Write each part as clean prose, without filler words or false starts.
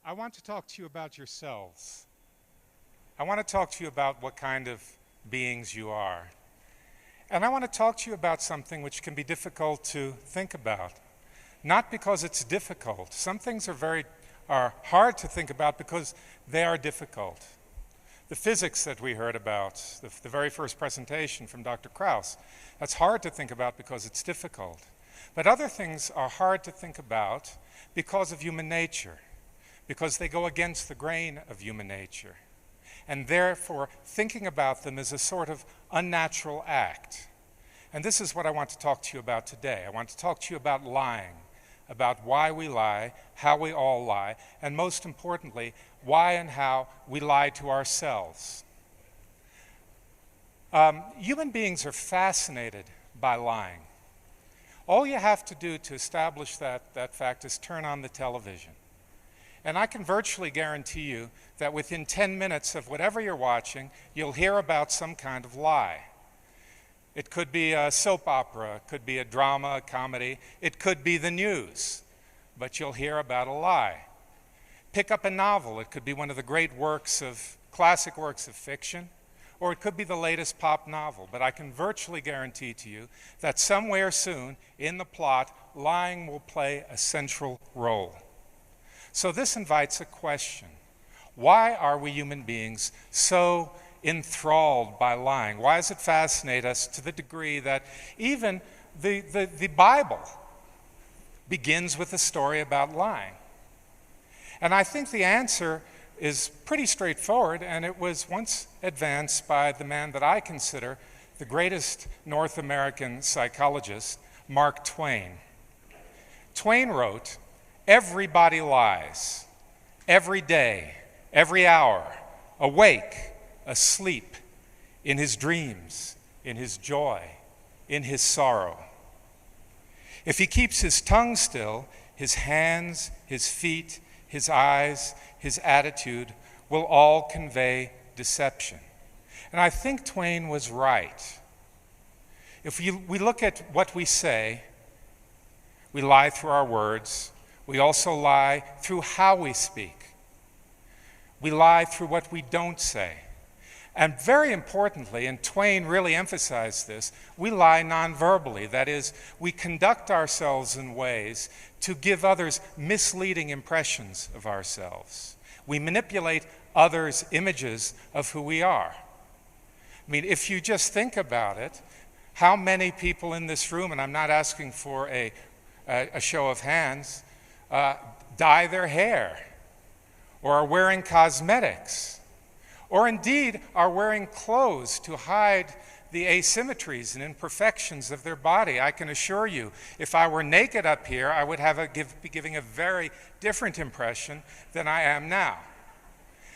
I want to talk to you about yourselves. I want to talk to you about what kind of beings you are. And I want to talk to you about something which can be difficult to think about. Not because it's difficult. Some things are hard to think about because they are difficult. The physics that we heard about, the very first presentation from Dr. Krauss, that's hard to think about because it's difficult. But other things are hard to think about because of human nature, because they go against the grain of human nature. And therefore, thinking about them is a sort of unnatural act. And this is what I want to talk to you about today. I want to talk to you about lying, about why we lie, how we all lie, and most importantly, why and how we lie to ourselves. Human beings are fascinated by lying. All you have to do to establish that fact is turn on the television. And I can virtually guarantee you that within 10 minutes of whatever you're watching, you'll hear about some kind of lie. It could be a soap opera, it could be a drama, a comedy, it could be the news, but you'll hear about a lie. Pick up a novel, it could be one of the great classic works of fiction, or it could be the latest pop novel, but I can virtually guarantee to you that somewhere soon in the plot, lying will play a central role. So this invites a question. Why are we human beings so enthralled by lying? Why does it fascinate us to the degree that even the Bible begins with a story about lying? And I think the answer is pretty straightforward, and it was once advanced by the man that I consider the greatest North American psychologist, Mark Twain. Twain wrote, "Everybody lies, every day, every hour, awake, asleep, in his dreams, in his joy, in his sorrow. If he keeps his tongue still, his hands, his feet, his eyes, his attitude will all convey deception." And I think Twain was right. If we look at what we say, we lie through our words. We also lie through how we speak. We lie through what we don't say. And very importantly, and Twain really emphasized this, we lie non-verbally. That is, we conduct ourselves in ways to give others misleading impressions of ourselves. We manipulate others' images of who we are. I mean, if you just think about it, how many people in this room, and I'm not asking for a show of hands, dye their hair, or are wearing cosmetics, or indeed are wearing clothes to hide the asymmetries and imperfections of their body. I can assure you, if I were naked up here, I would be giving a very different impression than I am now.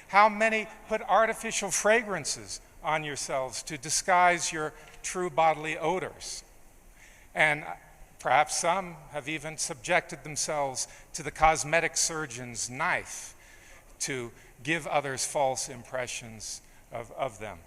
How many put artificial fragrances on yourselves to disguise your true bodily odors? And perhaps some have even subjected themselves to the cosmetic surgeon's knife to give others false impressions of them.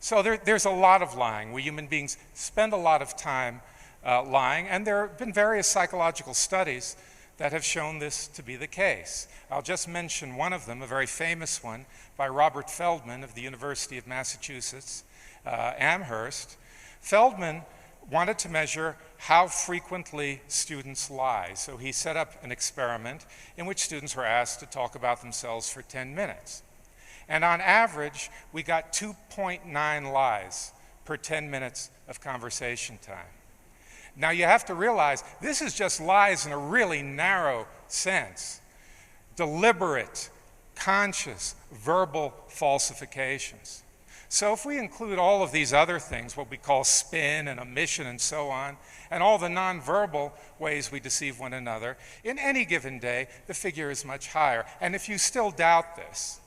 So there's a lot of lying. We human beings spend a lot of time lying, and there have been various psychological studies that have shown this to be the case. I'll just mention one of them, a very famous one, by Robert Feldman of the University of Massachusetts, Amherst. Feldman wanted to measure how frequently students lie. So he set up an experiment in which students were asked to talk about themselves for 10 minutes. And on average, we got 2.9 lies per 10 minutes of conversation time. Now you have to realize this is just lies in a really narrow sense. Deliberate, conscious, verbal falsifications. So if we include all of these other things, what we call spin and omission and so on, and all the nonverbal ways we deceive one another, in any given day, the figure is much higher. And if you still doubt this,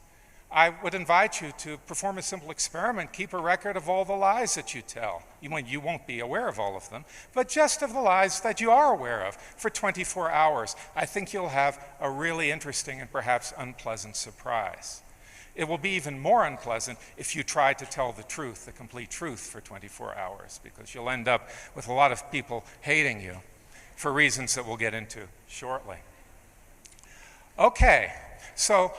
I would invite you to perform a simple experiment. Keep a record of all the lies that you tell. You won't be aware of all of them, but just of the lies that you are aware of for 24 hours. I think you'll have a really interesting and perhaps unpleasant surprise. It will be even more unpleasant if you try to tell the truth, the complete truth, for 24 hours, because you'll end up with a lot of people hating you for reasons that we'll get into shortly. Okay, so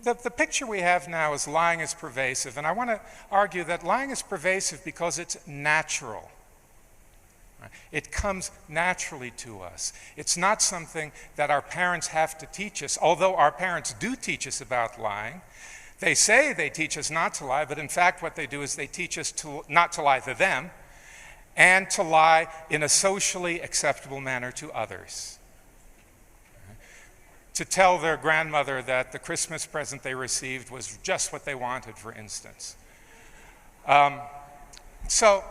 the picture we have now is lying is pervasive, and I want to argue that lying is pervasive because it's natural. It comes naturally to us. It's not something that our parents have to teach us, although our parents do teach us about lying. They say they teach us not to lie, but in fact what they do is they teach us not to lie to them and to lie in a socially acceptable manner to others. To tell their grandmother that the Christmas present they received was just what they wanted, for instance. So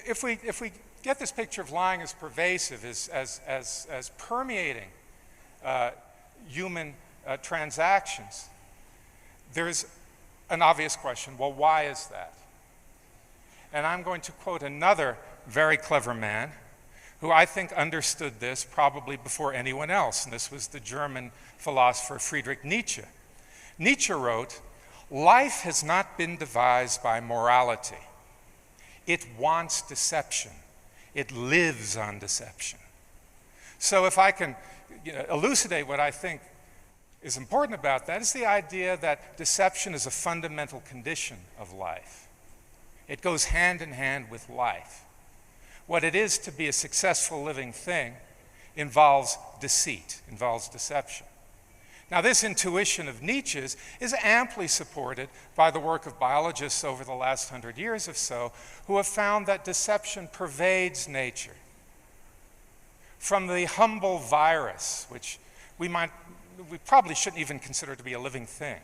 if we get this picture of lying as pervasive, as permeating human transactions, there's an obvious question. Well, why is that? And I'm going to quote another very clever man who I think understood this probably before anyone else, and this was the German philosopher Friedrich Nietzsche. Nietzsche wrote, "Life has not been devised by morality. It wants deception. It lives on deception." So if I can elucidate what I think is important about that, is the idea that deception is a fundamental condition of life. It goes hand in hand with life. What it is to be a successful living thing involves deceit, involves deception. Now, this intuition of Nietzsche's is amply supported by the work of biologists over the last 100 years or so, who have found that deception pervades nature. From the humble virus, which we probably shouldn't even consider to be a living thing,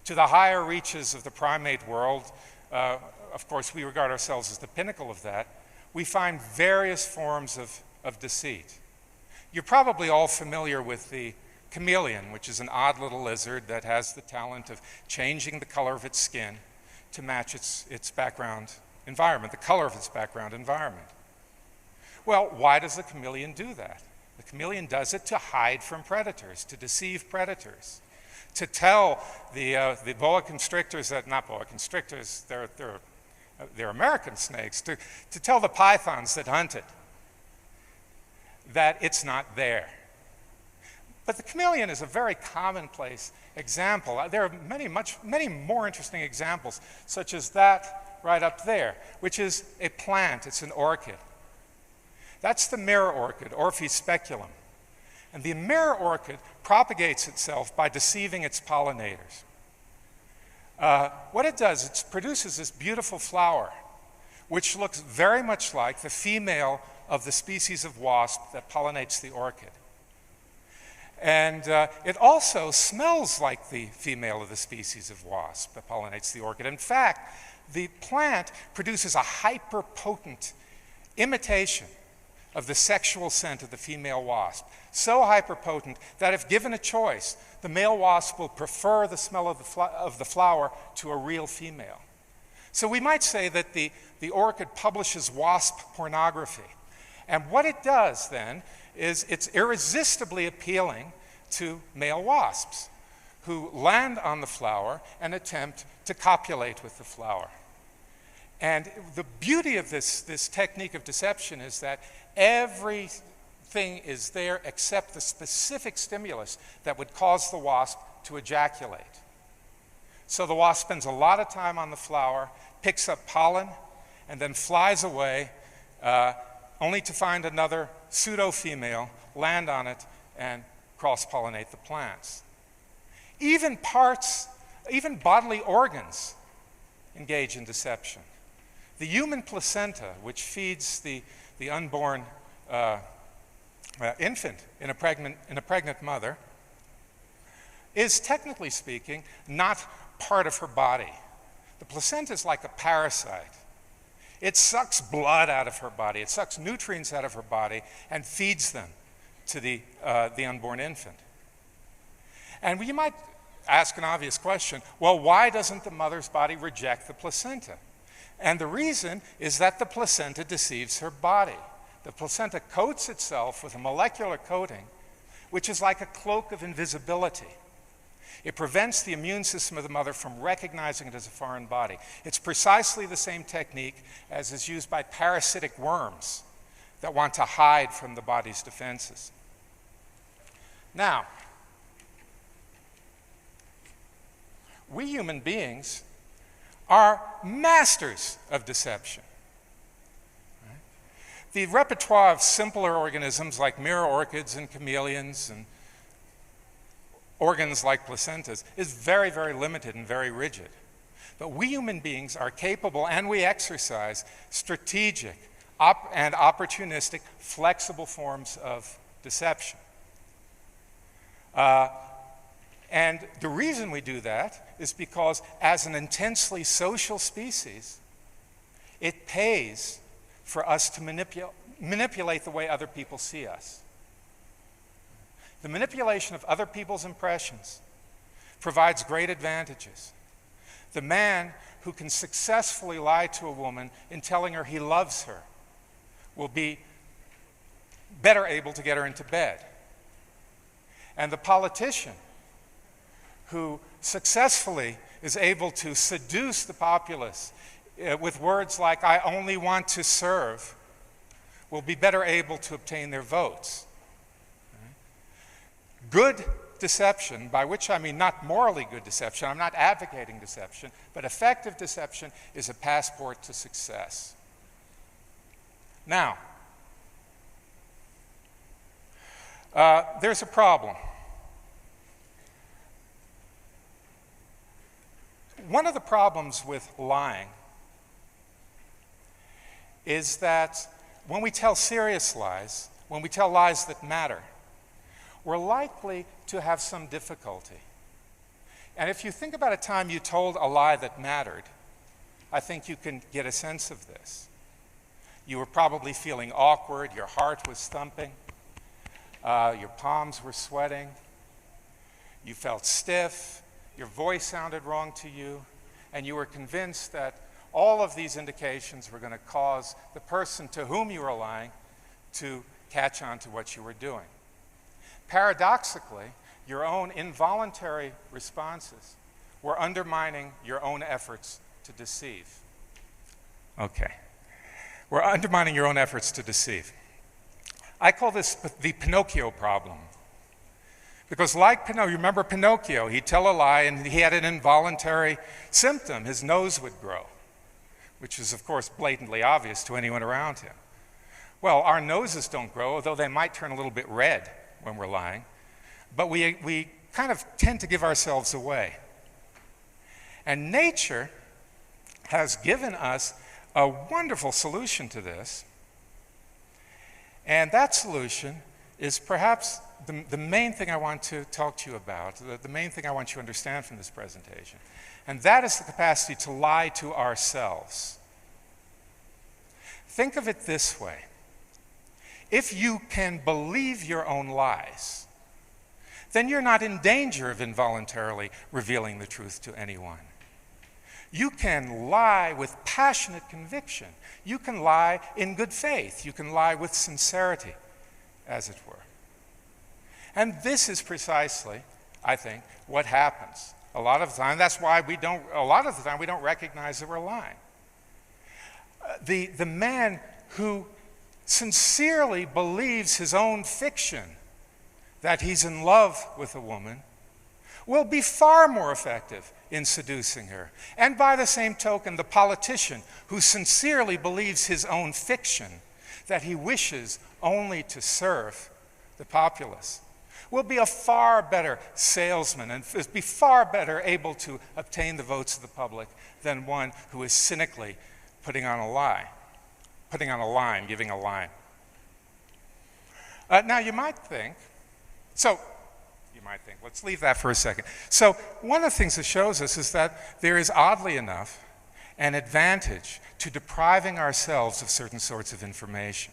to the higher reaches of the primate world, of course, we regard ourselves as the pinnacle of that, we find various forms of deceit. You're probably all familiar with the chameleon, which is an odd little lizard that has the talent of changing the color of its skin to match its background environment, the color of its background environment. Well, why does the chameleon do that? The chameleon does it to hide from predators, to deceive predators, to tell the boa constrictors that, not boa constrictors, they're American snakes, to tell the pythons that hunt it that it's not there. But the chameleon is a very commonplace example. There are many more interesting examples, such as that right up there, which is a plant. It's an orchid. That's the mirror orchid, Orpheus speculum. And the mirror orchid propagates itself by deceiving its pollinators. What it does, it produces this beautiful flower, which looks very much like the female of the species of wasp that pollinates the orchid. And it also smells like the female of the species of wasp that pollinates the orchid. In fact, the plant produces a hyper-potent imitation of the sexual scent of the female wasp, so hyper-potent that if given a choice, the male wasp will prefer the smell of the flower to a real female. So we might say that the orchid publishes wasp pornography. And what it does then is it's irresistibly appealing to male wasps who land on the flower and attempt to copulate with the flower. And the beauty of this technique of deception is that everything is there except the specific stimulus that would cause the wasp to ejaculate. So the wasp spends a lot of time on the flower, picks up pollen, and then flies away, only to find another pseudo-female, land on it, and cross-pollinate the plants. Even bodily organs engage in deception. The human placenta, which feeds the unborn infant in a pregnant mother, is technically speaking not part of her body. The placenta is like a parasite. It sucks blood out of her body, it sucks nutrients out of her body and feeds them to the unborn infant. And you might ask an obvious question, well, why doesn't the mother's body reject the placenta? And the reason is that the placenta deceives her body. The placenta coats itself with a molecular coating, which is like a cloak of invisibility. It prevents the immune system of the mother from recognizing it as a foreign body. It's precisely the same technique as is used by parasitic worms that want to hide from the body's defenses. Now, we human beings are masters of deception. Right? The repertoire of simpler organisms like mirror orchids and chameleons and organs like placentas is very, very limited and very rigid. But we human beings are capable, and we exercise strategic and opportunistic, flexible forms of deception. And the reason we do that is because as an intensely social species, it pays for us to manipulate the way other people see us. The manipulation of other people's impressions provides great advantages. The man who can successfully lie to a woman in telling her he loves her will be better able to get her into bed. And the politician who successfully is able to seduce the populace with words like, "I only want to serve," will be better able to obtain their votes. Good deception, by which I mean not morally good deception, I'm not advocating deception, but effective deception is a passport to success. Now, there's a problem. One of the problems with lying is that when we tell serious lies, when we tell lies that matter, we're likely to have some difficulty. And if you think about a time you told a lie that mattered, I think you can get a sense of this. You were probably feeling awkward, your heart was thumping, your palms were sweating, you felt stiff, your voice sounded wrong to you, and you were convinced that all of these indications were going to cause the person to whom you were lying to catch on to what you were doing. Paradoxically, your own involuntary responses were undermining your own efforts to deceive. Okay. We're undermining your own efforts to deceive. I call this the Pinocchio problem. Because like Pinocchio, you remember Pinocchio, he'd tell a lie and he had an involuntary symptom. His nose would grow, which is, of course, blatantly obvious to anyone around him. Well, our noses don't grow, although they might turn a little bit red when we're lying. But we kind of tend to give ourselves away. And nature has given us a wonderful solution to this. And that solution is perhaps the main thing I want to talk to you about, the main thing I want you to understand from this presentation. And that is the capacity to lie to ourselves. Think of it this way. If you can believe your own lies, then you're not in danger of involuntarily revealing the truth to anyone. You can lie with passionate conviction. You can lie in good faith. You can lie with sincerity, as it were. And this is precisely, I think, what happens a lot of the time. That's why we don't recognize that we're lying. The man who sincerely believes his own fiction, that he's in love with a woman, will be far more effective in seducing her. And by the same token, the politician who sincerely believes his own fiction, that he wishes only to serve the populace, will be a far better salesman and be far better able to obtain the votes of the public than one who is cynically putting on a lie, giving a line. Now you might think, let's leave that for a second. So one of the things that shows us is that there is, oddly enough, an advantage to depriving ourselves of certain sorts of information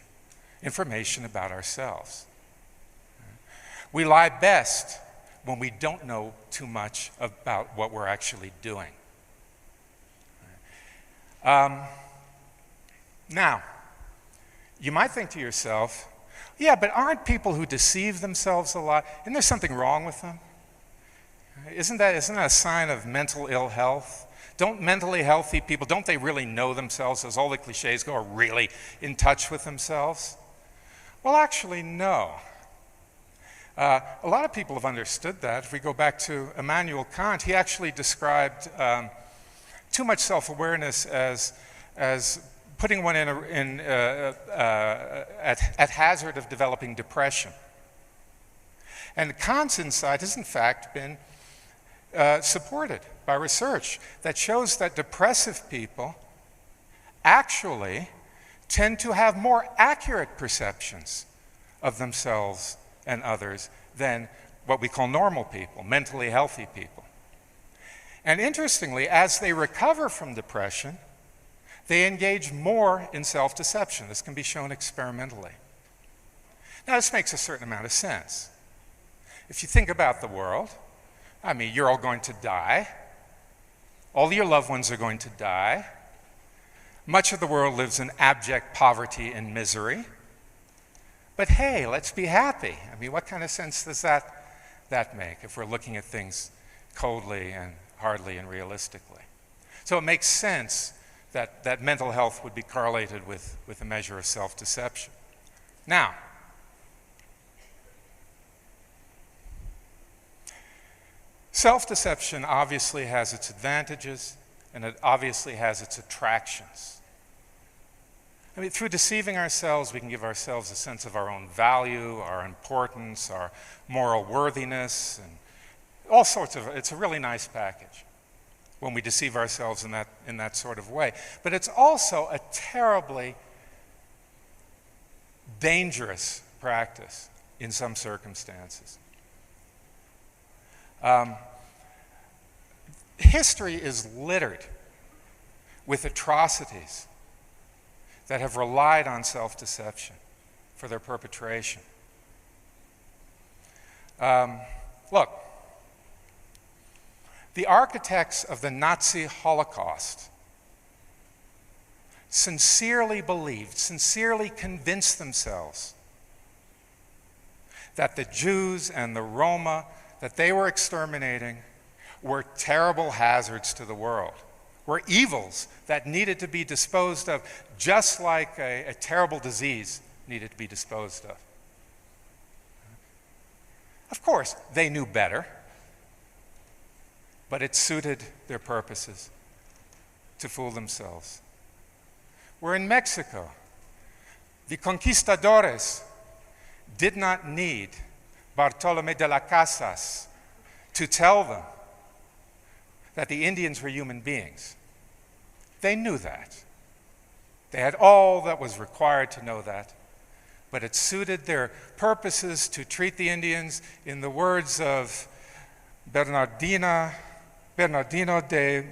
about ourselves. We lie best when we don't know too much about what we're actually doing. Now, you might think to yourself, yeah, but aren't people who deceive themselves a lot, isn't there something wrong with them? Isn't that a sign of mental ill health? Don't mentally healthy people, don't they really know themselves, as all the cliches go, are really in touch with themselves? Well, actually, no. A lot of people have understood that. If we go back to Immanuel Kant, he actually described too much self-awareness as putting one at hazard of developing depression. And Kant's insight has in fact been supported by research that shows that depressive people actually tend to have more accurate perceptions of themselves and others than what we call normal people, mentally healthy people. And interestingly, as they recover from depression, they engage more in self-deception. This can be shown experimentally. Now, this makes a certain amount of sense. If you think about the world, I mean, you're all going to die. All your loved ones are going to die. Much of the world lives in abject poverty and misery. But hey, let's be happy. I mean, what kind of sense does that make if we're looking at things coldly and hardly and realistically? So it makes sense that mental health would be correlated with a measure of self-deception. Now, self-deception obviously has its advantages, and it obviously has its attractions. I mean, through deceiving ourselves, we can give ourselves a sense of our own value, our importance, our moral worthiness, and all sorts of, it's a really nice package when we deceive ourselves in that sort of way. But it's also a terribly dangerous practice in some circumstances. History is littered with atrocities that have relied on self-deception for their perpetration. Look, the architects of the Nazi Holocaust sincerely believed, sincerely convinced themselves that the Jews and the Roma that they were exterminating were terrible hazards to the world, were evils that needed to be disposed of, just like a terrible disease needed to be disposed of. Of course, they knew better, but it suited their purposes to fool themselves. We're in Mexico. The conquistadores did not need Bartolomé de las Casas to tell them that the Indians were human beings. They knew that. They had all that was required to know that, but it suited their purposes to treat the Indians, in the words of Bernardino de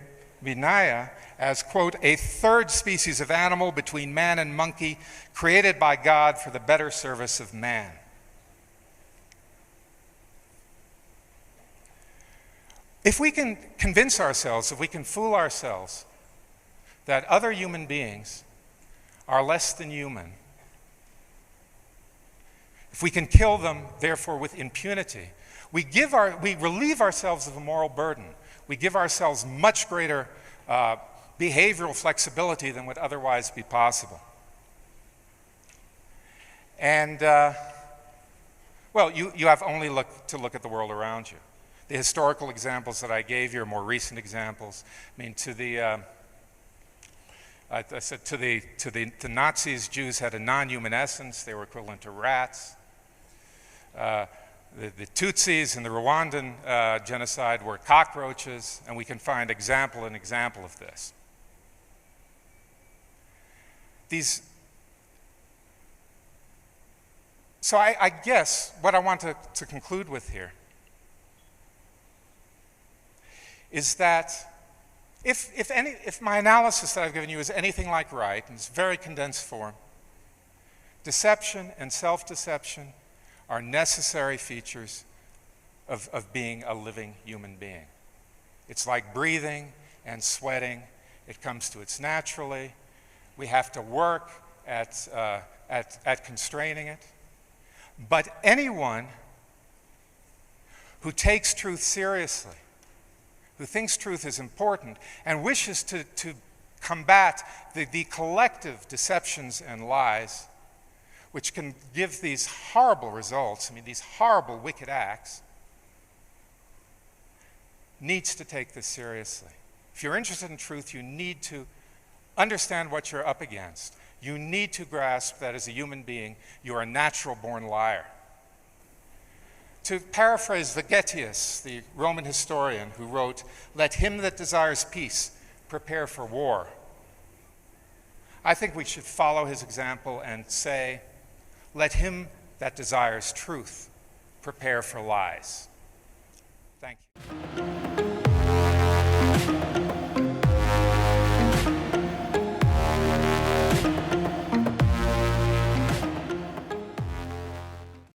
Vinaya, as, quote, a third species of animal between man and monkey, created by God for the better service of man. If we can convince ourselves, if we can fool ourselves that other human beings are less than human, if we can kill them, therefore, with impunity, we relieve ourselves of a moral burden. We give ourselves much greater behavioral flexibility than would otherwise be possible. And, well, you have only to look at the world around you. The historical examples that I gave you are more recent examples. I mean, I said to the Nazis, Jews had a non-human essence. They were equivalent to rats. The Tutsis in the Rwandan genocide were cockroaches, and we can find example of this. So I guess what I want to conclude with here is that if my analysis that I've given you is anything like right, in its very condensed form, deception and self-deception are necessary features of being a living human being. It's like breathing and sweating. It comes to us naturally. We have to work at constraining it. But anyone who takes truth seriously, who thinks truth is important, and wishes to combat the collective deceptions and lies, which can give these horrible results, I mean, these horrible, wicked acts, needs to take this seriously. If you're interested in truth, you need to understand what you're up against. You need to grasp that as a human being, you are a natural-born liar. To paraphrase Vegetius, the Roman historian who wrote, "Let him that desires peace prepare for war," I think we should follow his example and say, "Let him that desires truth prepare for lies." Thank you.